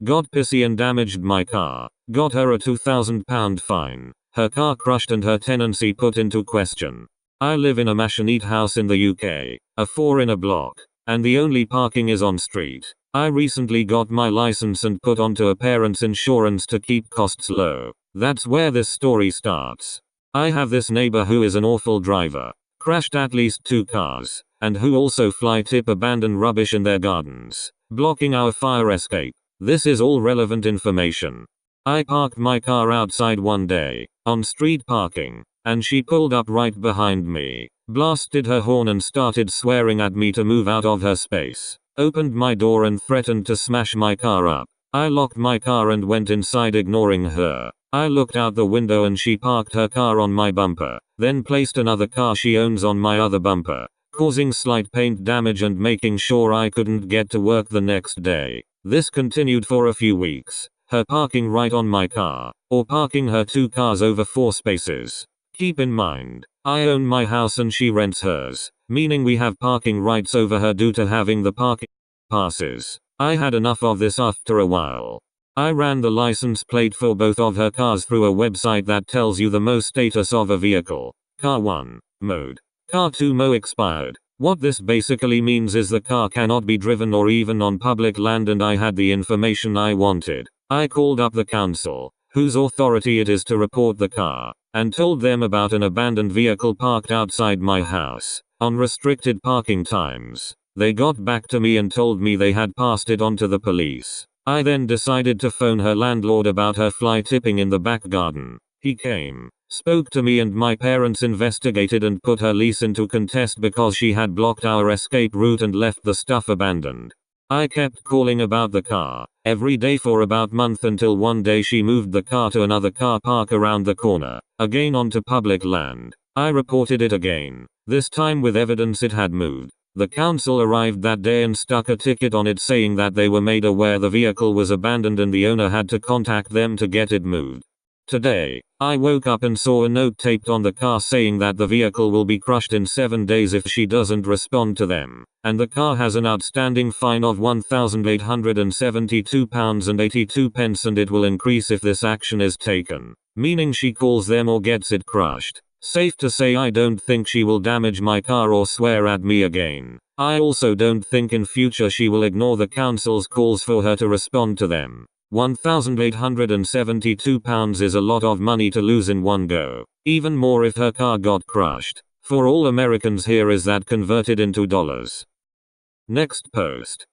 Got pissy and damaged my car. Got her a £2,000 fine. Her car crushed and her tenancy put into question. I live in a maisonette house in the UK, a 4 in a block, and the only parking is on street. I recently got my license and put onto a parent's insurance to keep costs low. That's where this story starts. I have this neighbor who is an awful driver, crashed at least 2 cars, and who also fly tip abandon rubbish in their gardens, blocking our fire escape. This is all relevant information. I parked my car outside one day, on street parking, and she pulled up right behind me, blasted her horn and started swearing at me to move out of her space, opened my door and threatened to smash my car up. I locked my car and went inside ignoring her. I looked out the window and she parked her car on my bumper, then placed another car she owns on my other bumper, causing slight paint damage and making sure I couldn't get to work the next day. This continued for a few weeks, her parking right on my car, or parking her 2 cars over 4 spaces. Keep in mind, I own my house and she rents hers, meaning we have parking rights over her due to having the parking passes. I had enough of this after a while. I ran the license plate for both of her cars through a website that tells you the MO status of a vehicle. Car 1, mode. Car 2 MO expired. What this basically means is the car cannot be driven or even on public land, and I had the information I wanted. I called up the council, whose authority it is to report the car, and told them about an abandoned vehicle parked outside my house, on restricted parking times. They got back to me and told me they had passed it on to the police. I then decided to phone her landlord about her fly tipping in the back garden. He came, spoke to me, and my parents investigated and put her lease into contest because she had blocked our escape route and left the stuff abandoned. I kept calling about the car, every day for about a month, until one day she moved the car to another car park around the corner, again onto public land. I reported it again, this time with evidence it had moved. The council arrived that day and stuck a ticket on it saying that they were made aware the vehicle was abandoned and the owner had to contact them to get it moved. Today, I woke up and saw a note taped on the car saying that the vehicle will be crushed in 7 days if she doesn't respond to them, and the car has an outstanding fine of £1,872.82 and it will increase if this action is taken, meaning she calls them or gets it crushed. Safe to say I don't think she will damage my car or swear at me again. I also don't think in future she will ignore the council's calls for her to respond to them. £1,872 is a lot of money to lose in one go, even more if her car got crushed. For all Americans, here is that converted into dollars. Next post.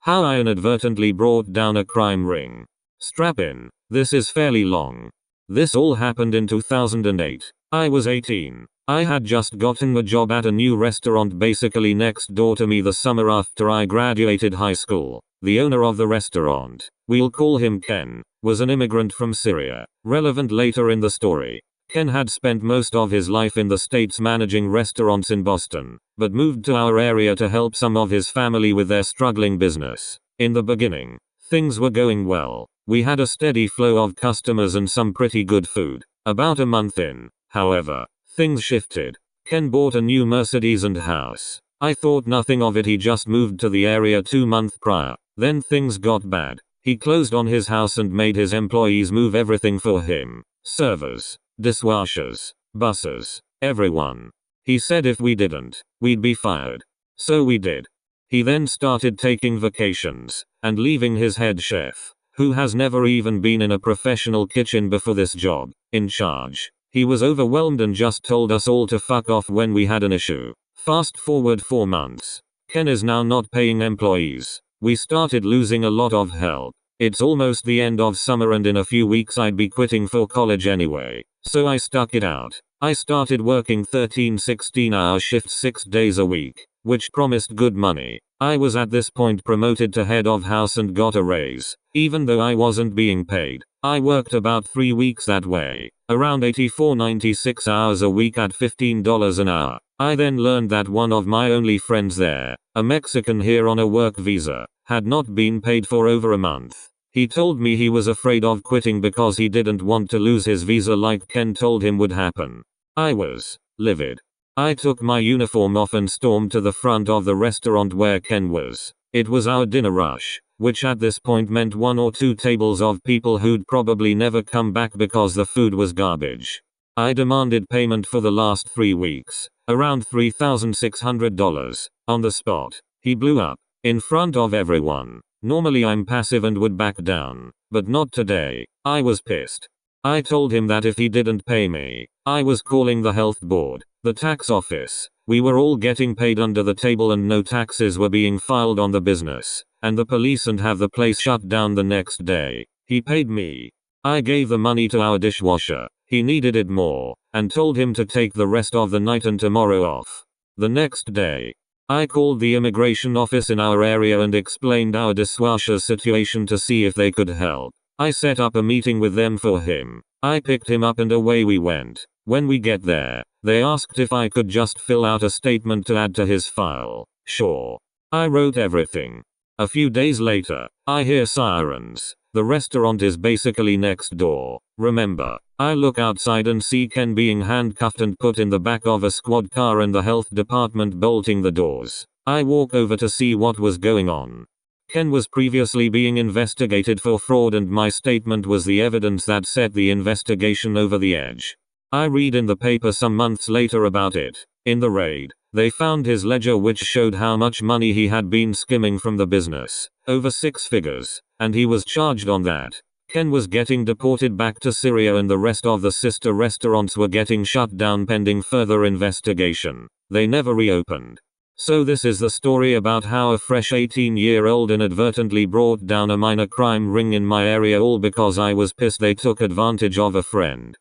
How I inadvertently brought down a crime ring. Strap in, this is fairly long. This all happened in 2008. I was 18. I had just gotten a job at a new restaurant basically next door to me the summer after I graduated high school. The owner of the restaurant, we'll call him Ken, was an immigrant from Syria. Relevant later in the story. Ken had spent most of his life in the States managing restaurants in Boston, but moved to our area to help some of his family with their struggling business. In the beginning, things were going well. We had a steady flow of customers and some pretty good food. About a month in, however, things shifted. Ken bought a new Mercedes and house. I thought nothing of it, he just moved to the area 2 months prior. Then things got bad. He closed on his house and made his employees move everything for him. Servers, dishwashers, buses, everyone. He said if we didn't, we'd be fired. So we did. He then started taking vacations, and leaving his head chef, who has never even been in a professional kitchen before this job, in charge. He was overwhelmed and just told us all to fuck off when we had an issue. Fast forward 4 months. Ken is now not paying employees. We started losing a lot of help. It's almost the end of summer and in a few weeks I'd be quitting for college anyway. So I stuck it out. I started working 13-16-hour shifts 6 days a week, which promised good money. I was at this point promoted to head of house and got a raise, even though I wasn't being paid. I worked about 3 weeks that way, around 84-96 hours a week at $15 an hour. I then learned that one of my only friends there, a Mexican here on a work visa, had not been paid for over a month. He told me he was afraid of quitting because he didn't want to lose his visa like Ken told him would happen. I was livid. I took my uniform off and stormed to the front of the restaurant where Ken was. It was our dinner rush, which at this point meant 1 or 2 tables of people who'd probably never come back because the food was garbage. I demanded payment for the last 3 weeks, around $3,600, on the spot. He blew up, in front of everyone. Normally I'm passive and would back down, but not today. I was pissed. I told him that if he didn't pay me, I was calling the health board, the tax office. We were all getting paid under the table and no taxes were being filed on the business, and the police and have the place shut down the next day. He paid me. I gave the money to our dishwasher. He needed it more, and told him to take the rest of the night and tomorrow off. The next day, I called the immigration office in our area and explained our dishwasher's situation to see if they could help. I set up a meeting with them for him. I picked him up and away we went. When we get there, they asked if I could just fill out a statement to add to his file. Sure. I wrote everything. A few days later, I hear sirens. The restaurant is basically next door. Remember, I look outside and see Ken being handcuffed and put in the back of a squad car and the health department bolting the doors. I walk over to see what was going on. Ken was previously being investigated for fraud and my statement was the evidence that set the investigation over the edge. I read in the paper some months later about it. In the raid, they found his ledger which showed how much money he had been skimming from the business. Over 6 figures. And he was charged on that. Ken was getting deported back to Syria and the rest of the sister restaurants were getting shut down pending further investigation. They never reopened. So this is the story about how a fresh 18-year-old inadvertently brought down a minor crime ring in my area all because I was pissed they took advantage of a friend.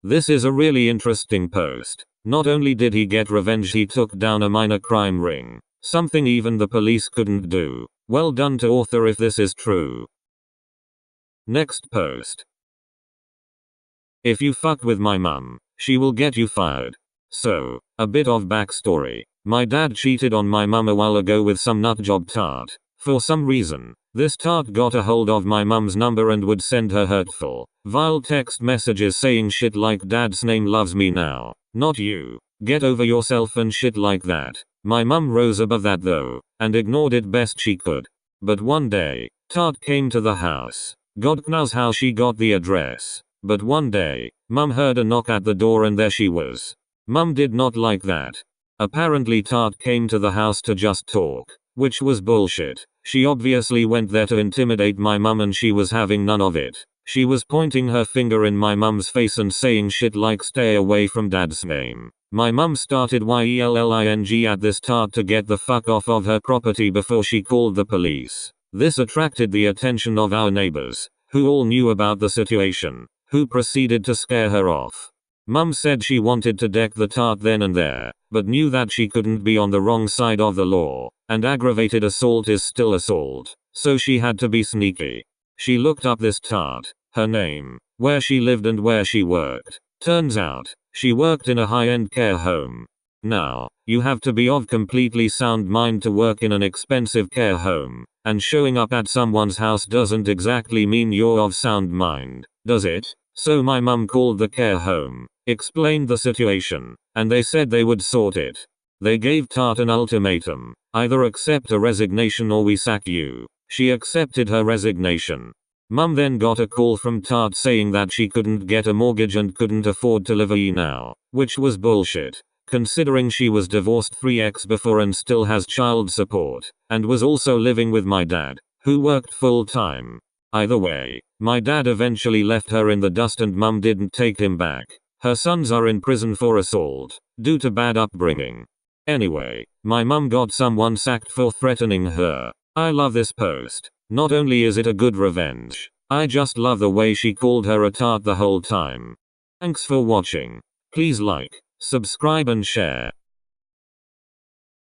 This is a really interesting post. Not only did he get revenge, he took down a minor crime ring. Something even the police couldn't do. Well done to author if this is true. Next post. If you fuck with my mum, she will get you fired. So, a bit of backstory. My dad cheated on my mum a while ago with some nutjob tart. For some reason, this tart got a hold of my mum's number and would send her hurtful, vile text messages saying shit like "Dad's name loves me now, not you. Get over yourself" and shit like that. My mum rose above that though, and ignored it best she could. But one day, Tart came to the house. God knows how she got the address. But one day, Mum heard a knock at the door and there she was. Mum did not like that. Apparently Tart came to the house to just talk, which was bullshit. She obviously went there to intimidate my mum and she was having none of it. She was pointing her finger in my mum's face and saying shit like "stay away from Dad's name." My mum started yelling at this Tart to get the fuck off of her property before she called the police. This attracted the attention of our neighbors, who all knew about the situation, who proceeded to scare her off. Mum said she wanted to deck the Tart then and there, but knew that she couldn't be on the wrong side of the law, and aggravated assault is still assault, so she had to be sneaky. She looked up this Tart, her name, where she lived and where she worked. Turns out, she worked in a high-end care home. Now, you have to be of completely sound mind to work in an expensive care home, and showing up at someone's house doesn't exactly mean you're of sound mind, does it? So my mum called the care home, explained the situation, and they said they would sort it. They gave Tart an ultimatum: either accept a resignation or we sack you. She accepted her resignation. Mum then got a call from Tart saying that she couldn't get a mortgage and couldn't afford to live now, which was bullshit, considering she was divorced 3x before and still has child support, and was also living with my dad, who worked full time. Either way, my dad eventually left her in the dust and Mum didn't take him back. Her sons are in prison for assault, due to bad upbringing. Anyway, my mum got someone sacked for threatening her. I love this post. Not only is it a good revenge, I just love the way she called her a tart the whole time. Thanks for watching. Please like, subscribe and share.